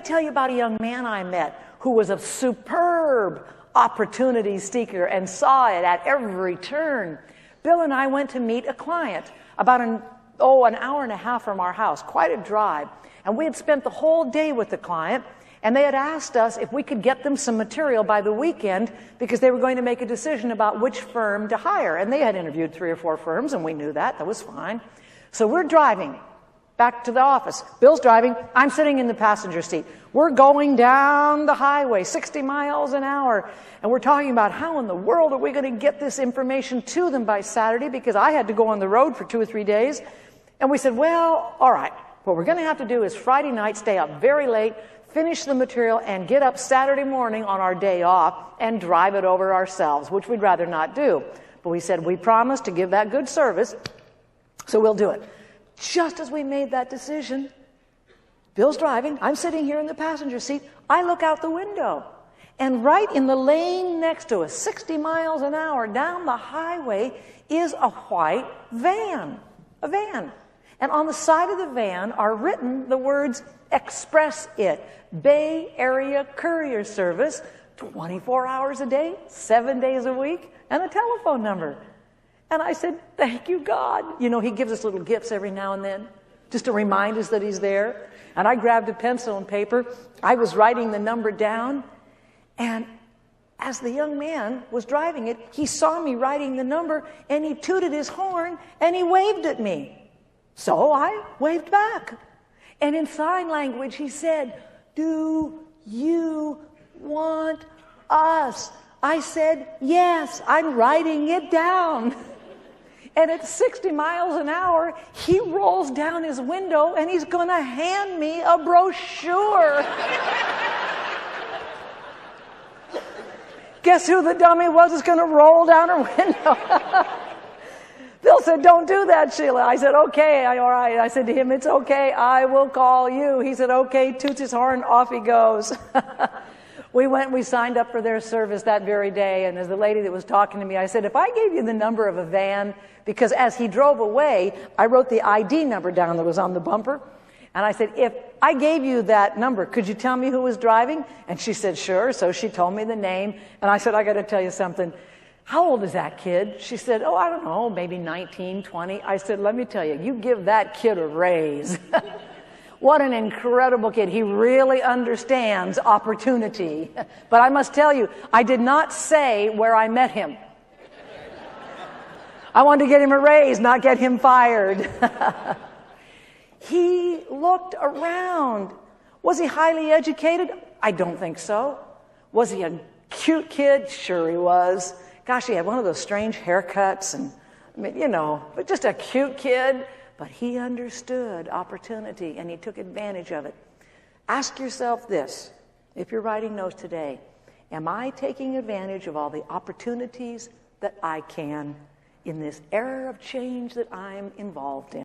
tell you about a young man I met who was a superb opportunity seeker and saw it at every turn. Bill and I went to meet a client about an hour and a half from our house, quite a drive. And we had spent the whole day with the client, and they had asked us if we could get them some material by the weekend because they were going to make a decision about which firm to hire. And they had interviewed 3 or 4 firms, and we knew that. That was fine. So we're driving back to the office. Bill's driving. I'm sitting in the passenger seat. We're going down the highway, 60 miles an hour, and we're talking about how in the world are we going to get this information to them by Saturday, because I had to go on the road for 2 or 3 days. And we said, well, all right, what we're going to have to do is Friday night, stay up very late, finish the material, and get up Saturday morning on our day off and drive it over ourselves, which we'd rather not do. But we said we promised to give that good service, so we'll do it. Just as we made that decision, Bill's driving, I'm sitting here in the passenger seat, I look out the window, and right in the lane next to us, 60 miles an hour down the highway, is a white van, a van. And on the side of the van are written the words, Express It, Bay Area Courier Service, 24 hours a day, 7 days a week, and a telephone number. And I said, thank you, God. You know, he gives us little gifts every now and then, just to remind us that he's there. And I grabbed a pencil and paper. I was writing the number down. And as the young man was driving it, he saw me writing the number, and he tooted his horn, and he waved at me. So I waved back. And in sign language, he said, do you want us? I said, yes, I'm writing it down. And at 60 miles an hour, he rolls down his window and he's going to hand me a brochure. Guess who the dummy was that's going to roll down her window? Bill said, don't do that, Sheila. I said, okay, all right. I said to him, it's okay, I will call you. He said, okay, toots his horn, off he goes. We signed up for their service that very day, and as the lady that was talking to me, I said, if I gave you the number of a van, because as he drove away, I wrote the ID number down that was on the bumper, and I said, if I gave you that number, could you tell me who was driving? And she said, sure, so she told me the name, and I said, I got to tell you something. How old is that kid? She said, oh, I don't know, maybe 19, 20. I said, let me tell you, you give that kid a raise. What an incredible kid. He really understands opportunity. But I must tell you, I did not say where I met him. I wanted to get him a raise, not get him fired. He looked around. Was he highly educated? I don't think so. Was he a cute kid? Sure he was. Gosh, he had one of those strange haircuts and, I mean, you know, but just a cute kid. But he understood opportunity, and he took advantage of it. Ask yourself this, if you're writing notes today, am I taking advantage of all the opportunities that I can in this era of change that I'm involved in?